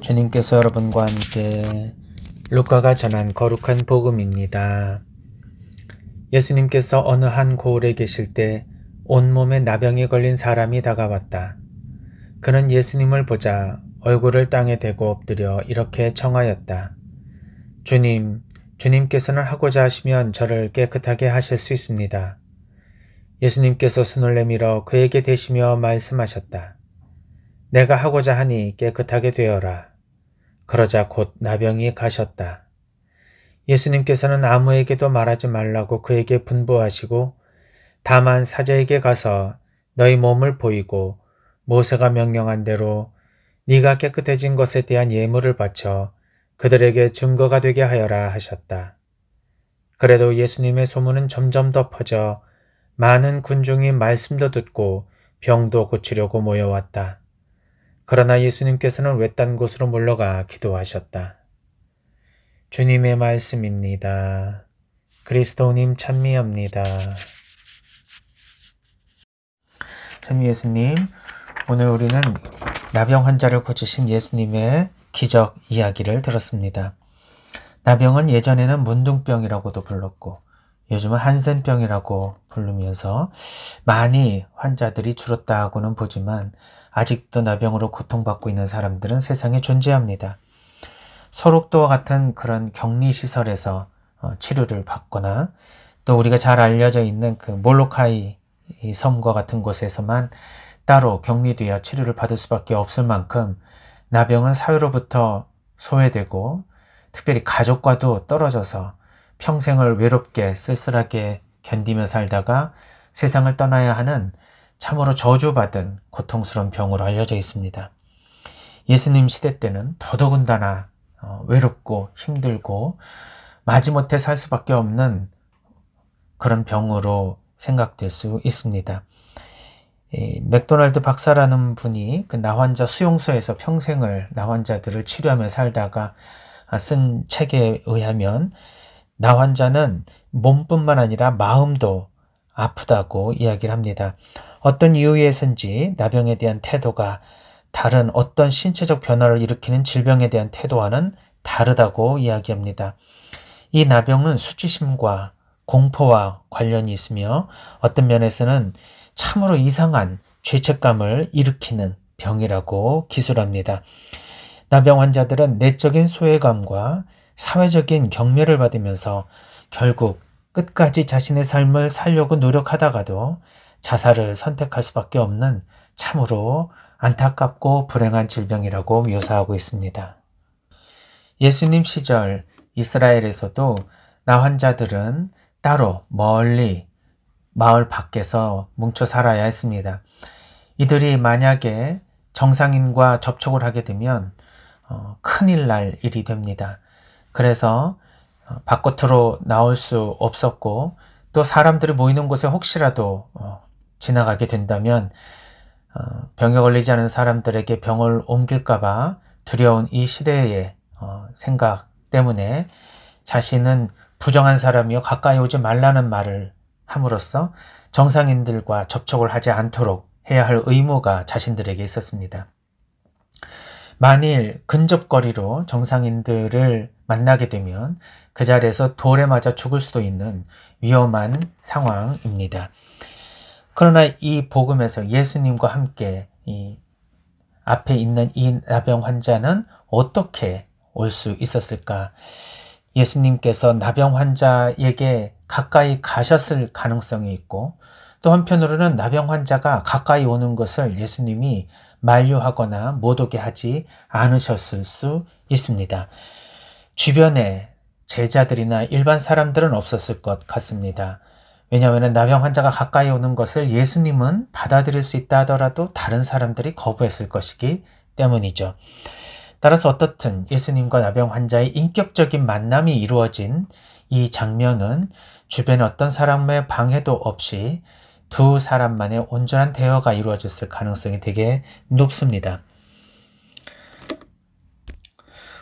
주님께서 여러분과 함께 루카가 전한 거룩한 복음입니다. 예수님께서 어느 한 고을에 계실 때 온몸에 나병이 걸린 사람이 다가왔다. 그는 예수님을 보자 얼굴을 땅에 대고 엎드려 이렇게 청하였다. 주님, 주님께서는 하고자 하시면 저를 깨끗하게 하실 수 있습니다. 예수님께서 손을 내밀어 그에게 대시며 말씀하셨다. 내가 하고자 하니 깨끗하게 되어라. 그러자 곧 나병이 가셨다. 예수님께서는 아무에게도 말하지 말라고 그에게 분부하시고 다만 사자에게 가서 너희 몸을 보이고 모세가 명령한 대로 네가 깨끗해진 것에 대한 예물을 바쳐 그들에게 증거가 되게 하여라 하셨다. 그래도 예수님의 소문은 점점 더 퍼져 많은 군중이 말씀도 듣고 병도 고치려고 모여왔다. 그러나 예수님께서는 외딴 곳으로 물러가 기도하셨다. 주님의 말씀입니다. 그리스도님 찬미합니다. 참 예수님, 오늘 우리는 나병 환자를 고치신 예수님의 기적 이야기를 들었습니다. 나병은 예전에는 문둥병이라고도 불렀고 요즘은 한센병이라고 부르면서 많이 환자들이 줄었다고는 보지만 아직도 나병으로 고통받고 있는 사람들은 세상에 존재합니다. 소록도와 같은 그런 격리시설에서 치료를 받거나 또 우리가 잘 알려져 있는 그 몰로카이 섬과 같은 곳에서만 따로 격리되어 치료를 받을 수밖에 없을 만큼 나병은 사회로부터 소외되고 특별히 가족과도 떨어져서 평생을 외롭게 쓸쓸하게 견디며 살다가 세상을 떠나야 하는 참으로 저주받은 고통스러운 병으로 알려져 있습니다. 예수님 시대 때는 더더군다나 외롭고 힘들고 마지못해 살 수밖에 없는 그런 병으로 생각될 수 있습니다. 맥도날드 박사라는 분이 그 나환자 수용소에서 평생을 나환자들을 치료하며 살다가 쓴 책에 의하면 나환자는 몸뿐만 아니라 마음도 아프다고 이야기를 합니다. 어떤 이유에선지 나병에 대한 태도가 다른 어떤 신체적 변화를 일으키는 질병에 대한 태도와는 다르다고 이야기합니다. 이 나병은 수치심과 공포와 관련이 있으며 어떤 면에서는 참으로 이상한 죄책감을 일으키는 병이라고 기술합니다. 나병 환자들은 내적인 소외감과 사회적인 경멸을 받으면서 결국 끝까지 자신의 삶을 살려고 노력하다가도 자살을 선택할 수밖에 없는 참으로 안타깝고 불행한 질병이라고 묘사하고 있습니다. 예수님 시절 이스라엘에서도 나 환자들은 따로 멀리 마을 밖에서 뭉쳐 살아야 했습니다. 이들이 만약에 정상인과 접촉을 하게 되면 큰일 날 일이 됩니다. 그래서 바깥으로 나올 수 없었고 또 사람들이 모이는 곳에 혹시라도 지나가게 된다면 병에 걸리지 않은 사람들에게 병을 옮길까봐 두려운 이 시대의 생각 때문에 자신은 부정한 사람이여 가까이 오지 말라는 말을 함으로써 정상인들과 접촉을 하지 않도록 해야 할 의무가 자신들에게 있었습니다. 만일 근접거리로 정상인들을 만나게 되면 그 자리에서 돌에 맞아 죽을 수도 있는 위험한 상황입니다. 그러나 이 복음에서 예수님과 함께 이 앞에 있는 이 나병 환자는 어떻게 올 수 있었을까? 예수님께서 나병 환자에게 가까이 가셨을 가능성이 있고 또 한편으로는 나병 환자가 가까이 오는 것을 예수님이 만류하거나 못 오게 하지 않으셨을 수 있습니다. 주변에 제자들이나 일반 사람들은 없었을 것 같습니다. 왜냐하면 나병 환자가 가까이 오는 것을 예수님은 받아들일 수 있다 하더라도 다른 사람들이 거부했을 것이기 때문이죠. 따라서 어떻든 예수님과 나병 환자의 인격적인 만남이 이루어진 이 장면은 주변에 어떤 사람의 방해도 없이 두 사람만의 온전한 대화가 이루어졌을 가능성이 되게 높습니다.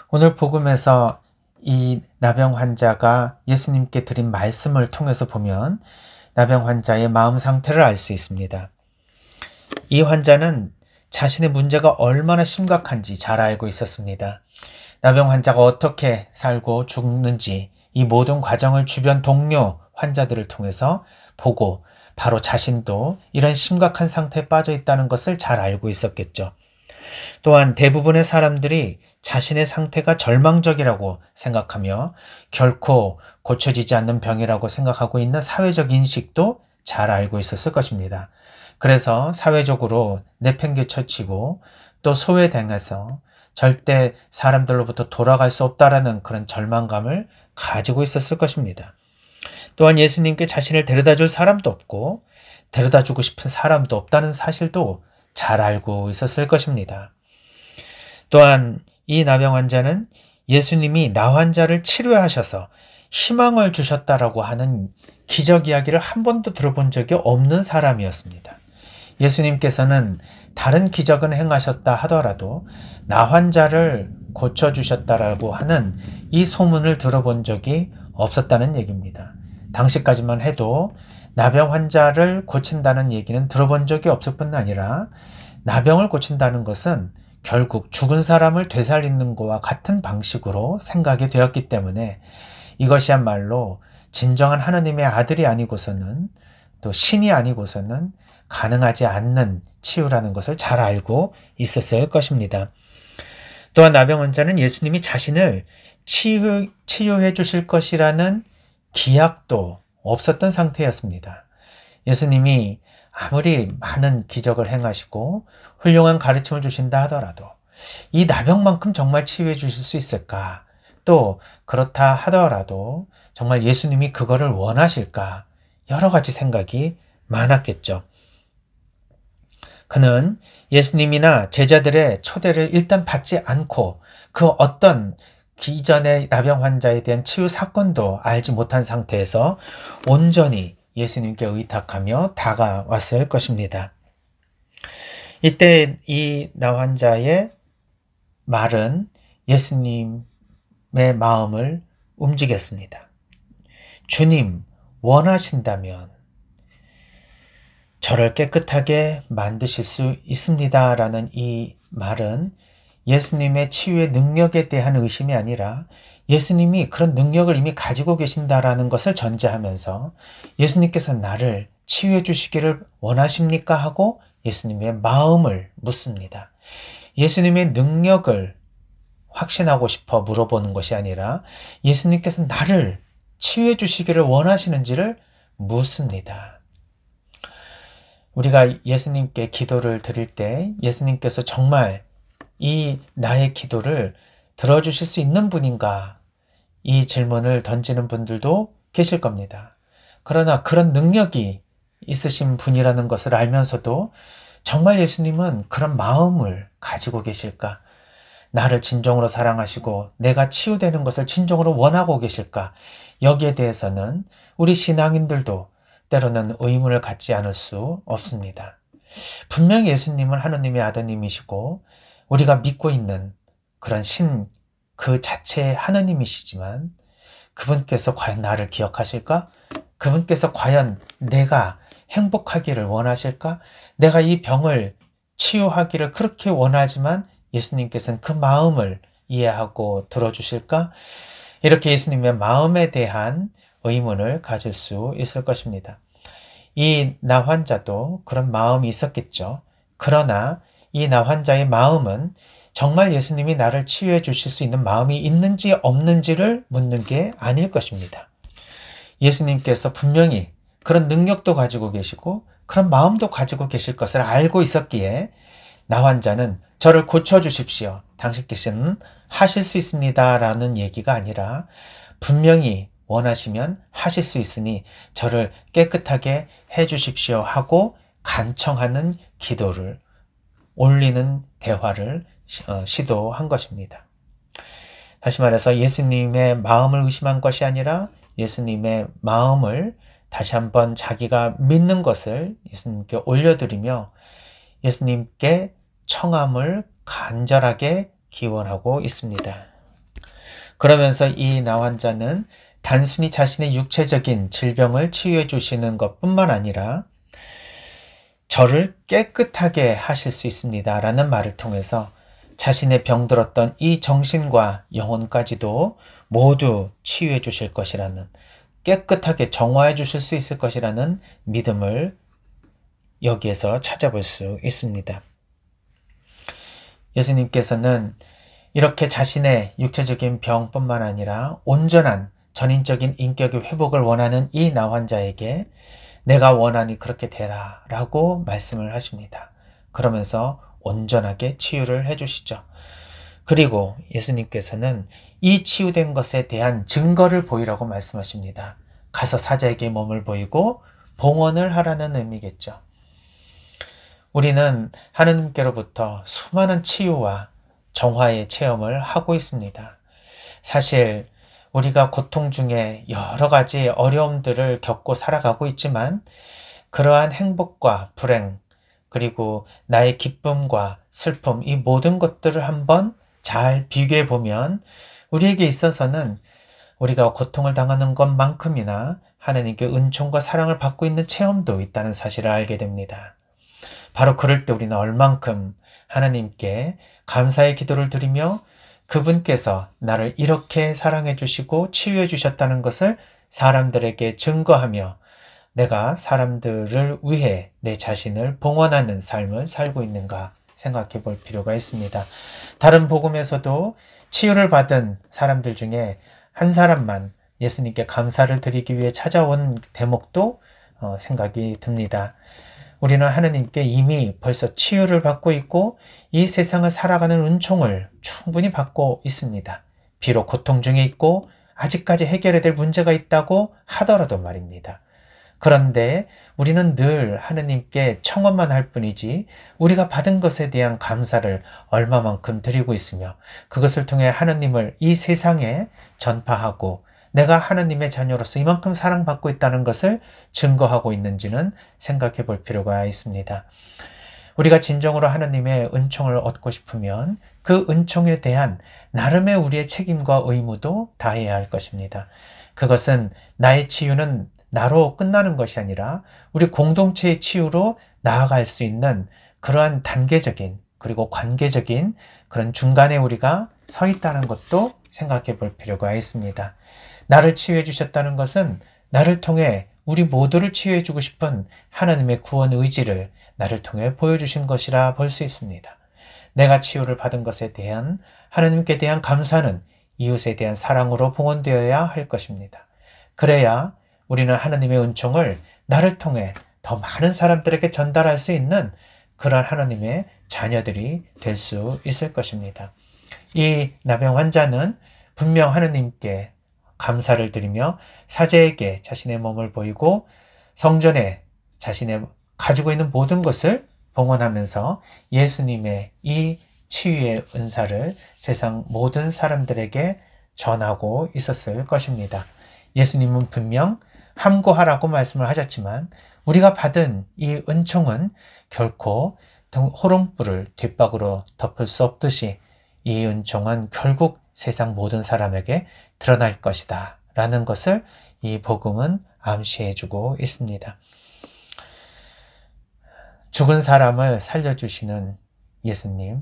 오늘 복음에서 이 나병 환자가 예수님께 드린 말씀을 통해서 보면 나병 환자의 마음 상태를 알 수 있습니다. 이 환자는 자신의 문제가 얼마나 심각한지 잘 알고 있었습니다. 나병 환자가 어떻게 살고 죽는지 이 모든 과정을 주변 동료 환자들을 통해서 보고 바로 자신도 이런 심각한 상태에 빠져 있다는 것을 잘 알고 있었겠죠. 또한 대부분의 사람들이 자신의 상태가 절망적이라고 생각하며 결코 고쳐지지 않는 병이라고 생각하고 있는 사회적 인식도 잘 알고 있었을 것입니다. 그래서 사회적으로 내팽개쳐치고 또 소외당해서 절대 사람들로부터 돌아갈 수 없다라는 그런 절망감을 가지고 있었을 것입니다. 또한 예수님께 자신을 데려다 줄 사람도 없고 데려다 주고 싶은 사람도 없다는 사실도 잘 알고 있었을 것입니다. 또한 이 나병 환자는 예수님이 나 환자를 치료하셔서 희망을 주셨다라고 하는 기적 이야기를 한 번도 들어본 적이 없는 사람이었습니다. 예수님께서는 다른 기적은 행하셨다 하더라도 나 환자를 고쳐주셨다라고 하는 이 소문을 들어본 적이 없었다는 얘기입니다. 당시까지만 해도 나병 환자를 고친다는 얘기는 들어본 적이 없을 뿐 아니라 나병을 고친다는 것은 결국 죽은 사람을 되살리는 것과 같은 방식으로 생각이 되었기 때문에 이것이야말로 진정한 하느님의 아들이 아니고서는 또 신이 아니고서는 가능하지 않는 치유라는 것을 잘 알고 있었을 것입니다. 또한 나병 환자는 예수님이 자신을 치유해 주실 것이라는 기약도 없었던 상태였습니다. 예수님이 아무리 많은 기적을 행하시고 훌륭한 가르침을 주신다 하더라도 이 나병만큼 정말 치유해 주실 수 있을까? 또 그렇다 하더라도 정말 예수님이 그거를 원하실까? 여러 가지 생각이 많았겠죠. 그는 예수님이나 제자들의 초대를 일단 받지 않고 그 어떤 이전의 나병 환자에 대한 치유 사건도 알지 못한 상태에서 온전히 예수님께 의탁하며 다가왔을 것입니다. 이때 이 나 환자의 말은 예수님의 마음을 움직였습니다. 주님, 원하신다면 저를 깨끗하게 만드실 수 있습니다. 라는 이 말은 예수님의 치유의 능력에 대한 의심이 아니라 예수님이 그런 능력을 이미 가지고 계신다라는 것을 전제하면서 예수님께서 나를 치유해 주시기를 원하십니까? 하고 예수님의 마음을 묻습니다. 예수님의 능력을 확신하고 싶어 물어보는 것이 아니라 예수님께서 나를 치유해 주시기를 원하시는지를 묻습니다. 우리가 예수님께 기도를 드릴 때 예수님께서 정말 이 나의 기도를 들어주실 수 있는 분인가? 이 질문을 던지는 분들도 계실 겁니다. 그러나 그런 능력이 있으신 분이라는 것을 알면서도 정말 예수님은 그런 마음을 가지고 계실까? 나를 진정으로 사랑하시고 내가 치유되는 것을 진정으로 원하고 계실까? 여기에 대해서는 우리 신앙인들도 때로는 의문을 갖지 않을 수 없습니다. 분명히 예수님은 하느님의 아드님이시고 우리가 믿고 있는 그런 신 그 자체의 하느님이시지만 그분께서 과연 나를 기억하실까? 그분께서 과연 내가 행복하기를 원하실까? 내가 이 병을 치유하기를 그렇게 원하지만 예수님께서는 그 마음을 이해하고 들어주실까? 이렇게 예수님의 마음에 대한 의문을 가질 수 있을 것입니다. 이 나 환자도 그런 마음이 있었겠죠. 그러나 이 나 환자의 마음은 정말 예수님이 나를 치유해 주실 수 있는 마음이 있는지 없는지를 묻는 게 아닐 것입니다. 예수님께서 분명히 그런 능력도 가지고 계시고 그런 마음도 가지고 계실 것을 알고 있었기에 나 환자는 저를 고쳐주십시오. 당신께서는 하실 수 있습니다. 라는 얘기가 아니라 분명히 원하시면 하실 수 있으니 저를 깨끗하게 해주십시오 하고 간청하는 기도를 올리는 대화를 시도한 것입니다. 다시 말해서 예수님의 마음을 의심한 것이 아니라 예수님의 마음을 다시 한번 자기가 믿는 것을 예수님께 올려드리며 예수님께 청함을 간절하게 기원하고 있습니다. 그러면서 이 나 환자는 단순히 자신의 육체적인 질병을 치유해 주시는 것뿐만 아니라 저를 깨끗하게 하실 수 있습니다 라는 말을 통해서 자신의 병들었던 이 정신과 영혼까지도 모두 치유해 주실 것이라는, 깨끗하게 정화해 주실 수 있을 것이라는 믿음을 여기에서 찾아볼 수 있습니다. 예수님께서는 이렇게 자신의 육체적인 병뿐만 아니라 온전한 전인적인 인격의 회복을 원하는 이 나 환자에게 내가 원하니 그렇게 되라 라고 말씀을 하십니다. 그러면서 온전하게 치유를 해주시죠. 그리고 예수님께서는 이 치유된 것에 대한 증거를 보이라고 말씀하십니다. 가서 사자에게 몸을 보이고 봉헌을 하라는 의미겠죠. 우리는 하느님께로부터 수많은 치유와 정화의 체험을 하고 있습니다. 사실 우리가 고통 중에 여러 가지 어려움들을 겪고 살아가고 있지만 그러한 행복과 불행, 그리고 나의 기쁨과 슬픔, 이 모든 것들을 한번 잘 비교해 보면 우리에게 있어서는 우리가 고통을 당하는 것만큼이나 하나님께 은총과 사랑을 받고 있는 체험도 있다는 사실을 알게 됩니다. 바로 그럴 때 우리는 얼만큼 하나님께 감사의 기도를 드리며 그분께서 나를 이렇게 사랑해 주시고 치유해 주셨다는 것을 사람들에게 증거하며 내가 사람들을 위해 내 자신을 봉헌하는 삶을 살고 있는가 생각해 볼 필요가 있습니다. 다른 복음에서도 치유를 받은 사람들 중에 한 사람만 예수님께 감사를 드리기 위해 찾아온 대목도 생각이 듭니다. 우리는 하느님께 이미 벌써 치유를 받고 있고 이 세상을 살아가는 은총을 충분히 받고 있습니다. 비록 고통 중에 있고 아직까지 해결해야 될 문제가 있다고 하더라도 말입니다. 그런데 우리는 늘 하느님께 청원만 할 뿐이지 우리가 받은 것에 대한 감사를 얼마만큼 드리고 있으며 그것을 통해 하느님을 이 세상에 전파하고 내가 하느님의 자녀로서 이만큼 사랑받고 있다는 것을 증거하고 있는지는 생각해 볼 필요가 있습니다. 우리가 진정으로 하느님의 은총을 얻고 싶으면 그 은총에 대한 나름의 우리의 책임과 의무도 다해야 할 것입니다. 그것은 나의 치유는 나로 끝나는 것이 아니라 우리 공동체의 치유로 나아갈 수 있는 그러한 단계적인 그리고 관계적인 그런 중간에 우리가 서 있다는 것도 생각해 볼 필요가 있습니다. 나를 치유해 주셨다는 것은 나를 통해 우리 모두를 치유해 주고 싶은 하나님의 구원 의지를 나를 통해 보여주신 것이라 볼 수 있습니다. 내가 치유를 받은 것에 대한 하나님께 대한 감사는 이웃에 대한 사랑으로 봉헌되어야 할 것입니다. 그래야 우리는 하나님의 은총을 나를 통해 더 많은 사람들에게 전달할 수 있는 그런 하나님의 자녀들이 될 수 있을 것입니다. 이 나병 환자는 분명 하나님께 감사를 드리며 사제에게 자신의 몸을 보이고 성전에 자신의 가지고 있는 모든 것을 봉헌하면서 예수님의 이 치유의 은사를 세상 모든 사람들에게 전하고 있었을 것입니다. 예수님은 분명 함구하라고 말씀을 하셨지만 우리가 받은 이 은총은 결코 호롱불을 뒷박으로 덮을 수 없듯이 이 은총은 결국 세상 모든 사람에게 드러날 것이다 라는 것을 이 복음은 암시해 주고 있습니다. 죽은 사람을 살려주시는 예수님,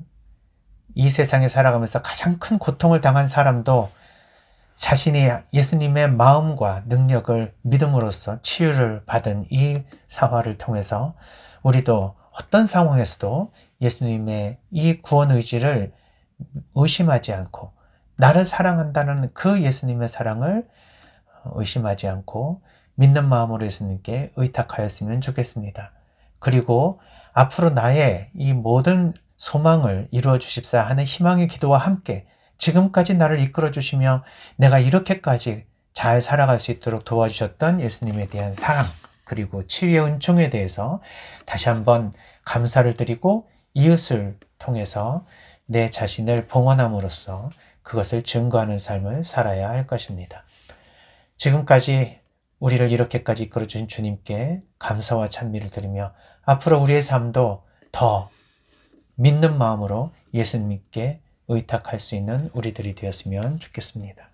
이 세상에 살아가면서 가장 큰 고통을 당한 사람도 자신이 예수님의 마음과 능력을 믿음으로써 치유를 받은 이 사화를 통해서 우리도 어떤 상황에서도 예수님의 이 구원 의지를 의심하지 않고 나를 사랑한다는 그 예수님의 사랑을 의심하지 않고 믿는 마음으로 예수님께 의탁하였으면 좋겠습니다. 그리고 앞으로 나의 이 모든 소망을 이루어 주십사 하는 희망의 기도와 함께 지금까지 나를 이끌어 주시며 내가 이렇게까지 잘 살아갈 수 있도록 도와주셨던 예수님에 대한 사랑 그리고 치유의 은총에 대해서 다시 한번 감사를 드리고 이웃을 통해서 내 자신을 봉헌함으로써 그것을 증거하는 삶을 살아야 할 것입니다. 지금까지 우리를 이렇게까지 이끌어 주신 주님께 감사와 찬미를 드리며 앞으로 우리의 삶도 더 믿는 마음으로 예수님께 의탁할 수 있는 우리들이 되었으면 좋겠습니다.